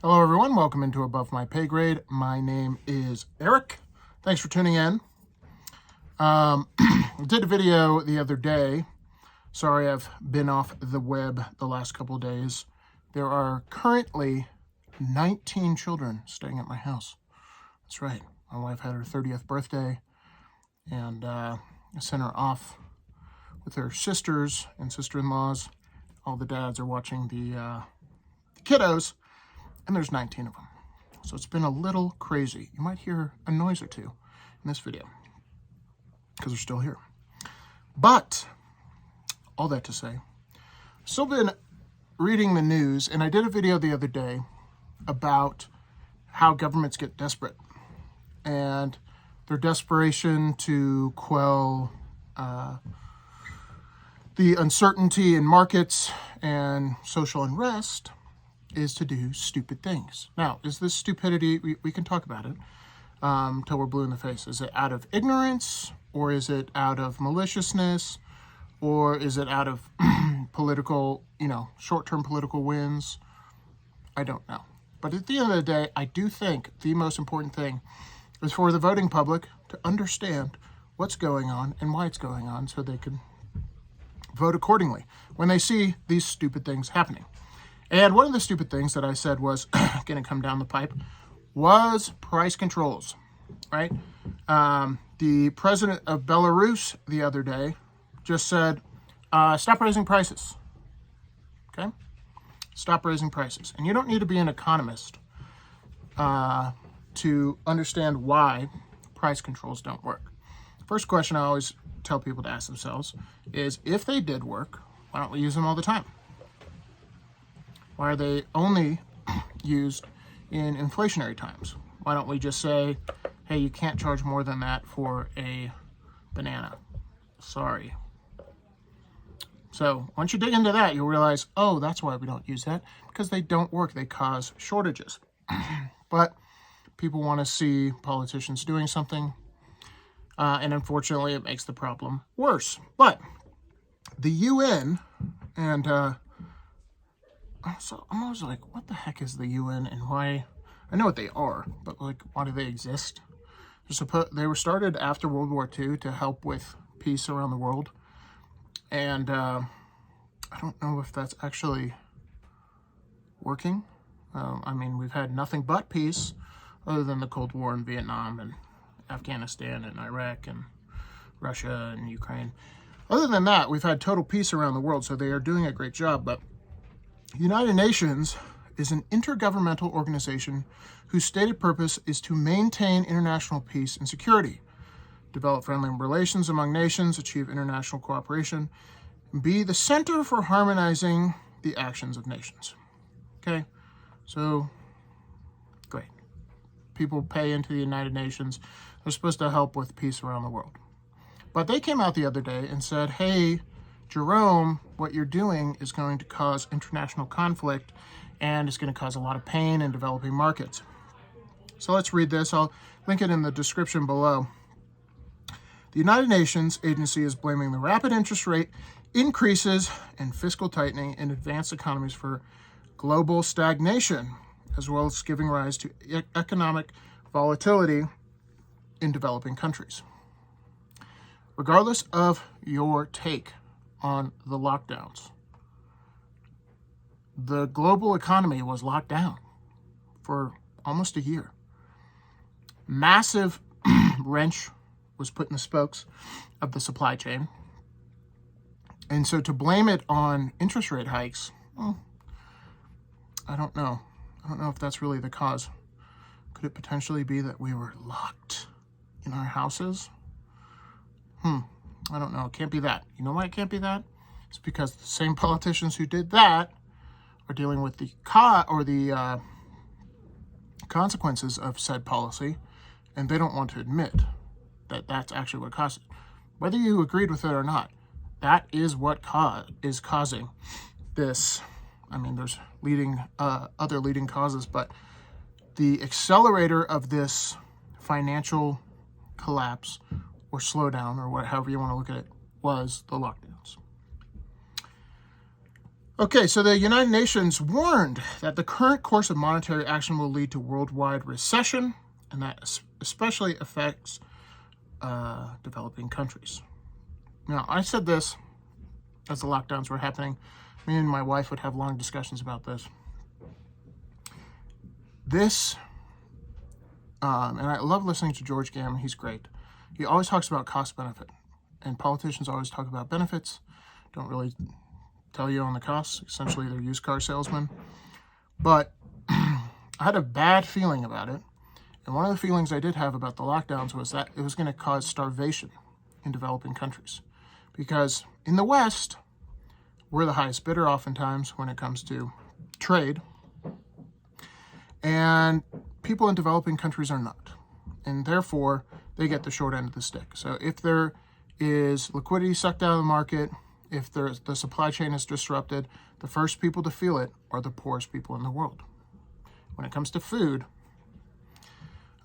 Hello everyone, welcome into Above My Pay Grade. My name is Eric. Thanks for tuning in. I did a video the other day. Sorry I've been off the web the last couple of days. There are currently 19 children staying at my house. That's right, my wife had her 30th birthday and I sent her off with her sisters and sister-in-laws. All the dads are watching the kiddos. And there's 19 of them. So it's been a little crazy. You might hear a noise or two in this video because they're still here. But all that to say, I've still been reading the news, and I did a video the other day about how governments get desperate and their desperation to quell the uncertainty in markets and social unrest is to do stupid things. Now, is this stupidity? We can talk about it till we're blue in the face. Is it out of ignorance, or is it out of maliciousness, or is it out of political, short-term political wins? I don't know. But at the end of the day, I do think the most important thing is for the voting public to understand what's going on and why it's going on so they can vote accordingly when they see these stupid things happening. And one of the stupid things that I said was going to come down the pipe was price controls, right? The president of Belarus the other day just said, stop raising prices, okay? Stop raising prices. And you don't need to be an economist to understand why price controls don't work. First question I always tell people to ask themselves is, if they did work, why don't we use them all the time? Why are they only used in inflationary times? Why don't we just say, hey, you can't charge more than that for a banana? Sorry. So once you dig into that, you'll realize, oh, that's why we don't use that, because they don't work. They cause shortages. But people want to see politicians doing something, and unfortunately, it makes the problem worse. But the UN and so I'm always like, what the heck is the UN and why? I know what they are, but why do they exist? They were started after World War II to help with peace around the world. And I don't know if that's actually working. We've had nothing but peace other than the Cold War in Vietnam and Afghanistan and Iraq and Russia and Ukraine. Other than that, we've had total peace around the world, so they are doing a great job. But the United Nations is an intergovernmental organization whose stated purpose is to maintain international peace and security, develop friendly relations among nations, achieve international cooperation, and be the center for harmonizing the actions of nations. Okay, so great. People pay into the United Nations. They're supposed to help with peace around the world. But they came out the other day and said, hey, Jerome, what you're doing is going to cause international conflict and it's going to cause a lot of pain in developing markets. So let's read this. I'll link it in the description below. The United Nations agency is blaming the rapid interest rate increases and fiscal tightening in advanced economies for global stagnation, as well as giving rise to economic volatility in developing countries. Regardless of your take on the lockdowns, the global economy was locked down for almost a year. Massive wrench was put in the spokes of the supply chain. And so to blame it on interest rate hikes, well, I don't know. I don't know if that's really the cause. Could it potentially be that we were locked in our houses? I don't know. It can't be that. You know why it can't be that? It's because the same politicians who did that are dealing with the consequences of said policy, and they don't want to admit that that's actually what caused it. Whether you agreed with it or not, that is what is causing this. There's other leading causes, but the accelerator of this financial collapse or slowdown, or however you want to look at it, was the lockdowns. Okay, so the United Nations warned that the current course of monetary action will lead to worldwide recession, and that especially affects developing countries. Now, I said this as the lockdowns were happening. Me and my wife would have long discussions about this. And I love listening to George Gammon. He's great. He always talks about cost benefit, and politicians always talk about benefits, don't really tell you on the costs. Essentially, they're used car salesmen. But I had a bad feeling about it. And one of the feelings I did have about the lockdowns was that it was going to cause starvation in developing countries. Because in the West, we're the highest bidder oftentimes when it comes to trade. And people in developing countries are not. And therefore, they get the short end of the stick. So if there is liquidity sucked out of the market, if the supply chain is disrupted, the first people to feel it are the poorest people in the world. When it comes to food,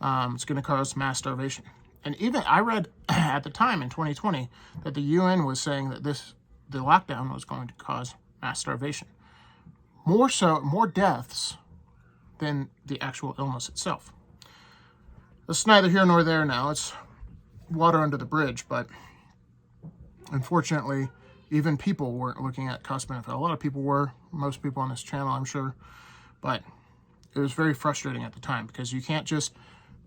it's going to cause mass starvation. And even I read at the time in 2020 that the UN was saying that the lockdown was going to cause mass starvation. More deaths than the actual illness itself. It's neither here nor there now. It's water under the bridge, but unfortunately, even people weren't looking at cost benefit. A lot of people were, most people on this channel, I'm sure, but it was very frustrating at the time because you can't just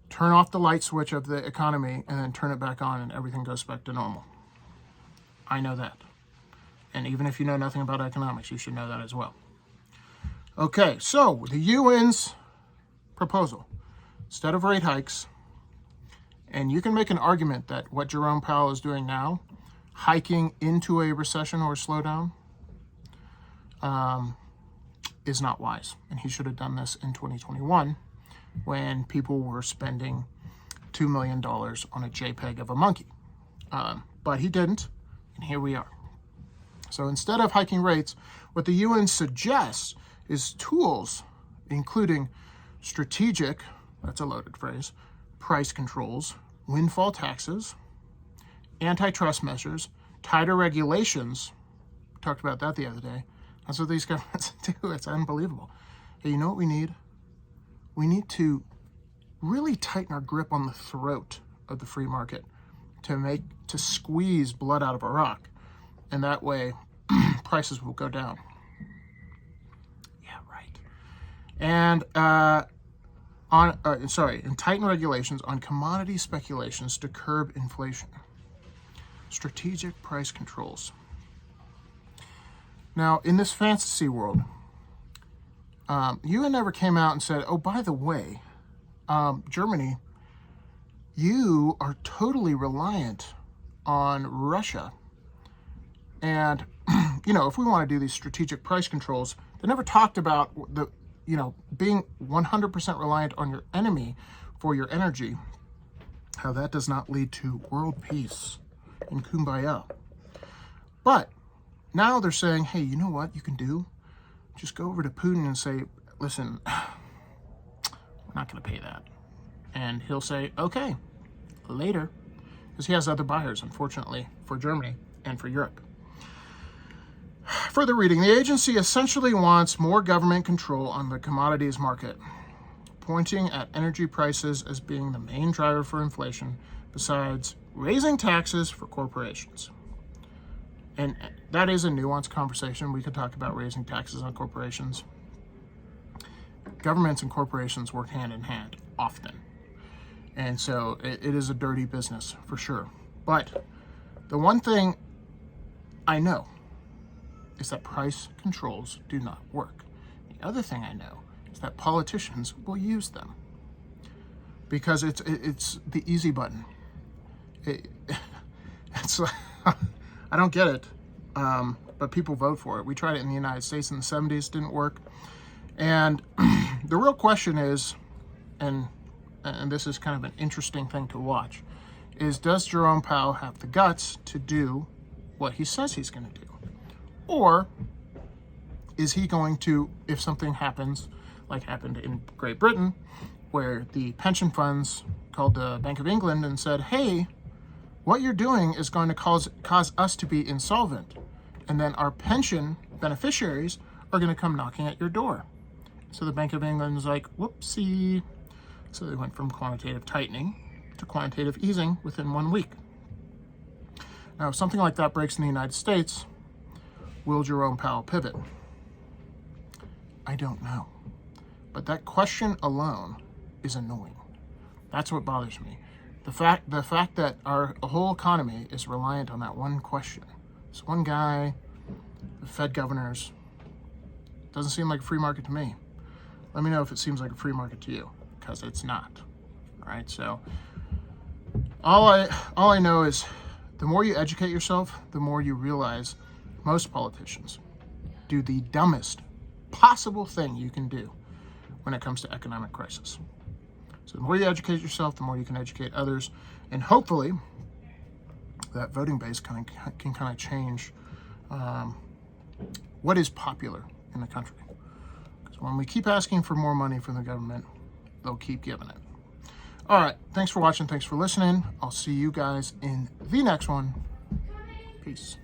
turn off the light switch of the economy and then turn it back on and everything goes back to normal. I know that. And even if you know nothing about economics, you should know that as well. Okay, so the UN's proposal, instead of rate hikes, and you can make an argument that what Jerome Powell is doing now, hiking into a recession or a slowdown, is not wise. And he should have done this in 2021 when people were spending $2 million on a JPEG of a monkey. But he didn't, and here we are. So instead of hiking rates, what the UN suggests is tools, including strategic, that's a loaded phrase, price controls, windfall taxes, antitrust measures, tighter regulations. We talked about that the other day. That's what these governments do. It's unbelievable. Hey, you know what we need? We need to really tighten our grip on the throat of the free market to squeeze blood out of a rock. And that way, prices will go down. Yeah, right. And and tighten regulations on commodity speculations to curb inflation. Strategic price controls. Now, in this fantasy world, UN never came out and said, oh, by the way, Germany, you are totally reliant on Russia. And, if we want to do these strategic price controls, they never talked about being 100% reliant on your enemy for your energy, how that does not lead to world peace and kumbaya. But now they're saying, hey, you know what you can do? Just go over to Putin and say, listen, we're not going to pay that. And he'll say, okay, later. Because he has other buyers, unfortunately, for Germany and for Europe. Further reading, the agency essentially wants more government control on the commodities market, pointing at energy prices as being the main driver for inflation, besides raising taxes for corporations. And that is a nuanced conversation. We could talk about raising taxes on corporations. Governments and corporations work hand in hand often. And so it is a dirty business for sure. But the one thing I know is that price controls do not work. The other thing I know is that politicians will use them because it's the easy button. It's I don't get it, but people vote for it. We tried it in the United States in the 70s, didn't work. And the real question is, and this is kind of an interesting thing to watch, is does Jerome Powell have the guts to do what he says he's going to do? Or is he going to, if something happens, like happened in Great Britain, where the pension funds called the Bank of England and said, hey, what you're doing is going to cause us to be insolvent. And then our pension beneficiaries are going to come knocking at your door. So the Bank of England's like, whoopsie. So they went from quantitative tightening to quantitative easing within 1 week. Now, if something like that breaks in the United States, will Jerome Powell pivot? I don't know. But that question alone is annoying. That's what bothers me. The fact that our whole economy is reliant on that one question. This one guy, the Fed governors, doesn't seem like a free market to me. Let me know if it seems like a free market to you, because it's not. All right, so all I know is the more you educate yourself, the more you realize most politicians do the dumbest possible thing you can do when it comes to economic crisis. So the more you educate yourself, the more you can educate others, and hopefully that voting base can kind of change what is popular in the country. Because when we keep asking for more money from the government, they'll keep giving it. All right, thanks for watching, thanks for listening. I'll see you guys in the next one. Peace.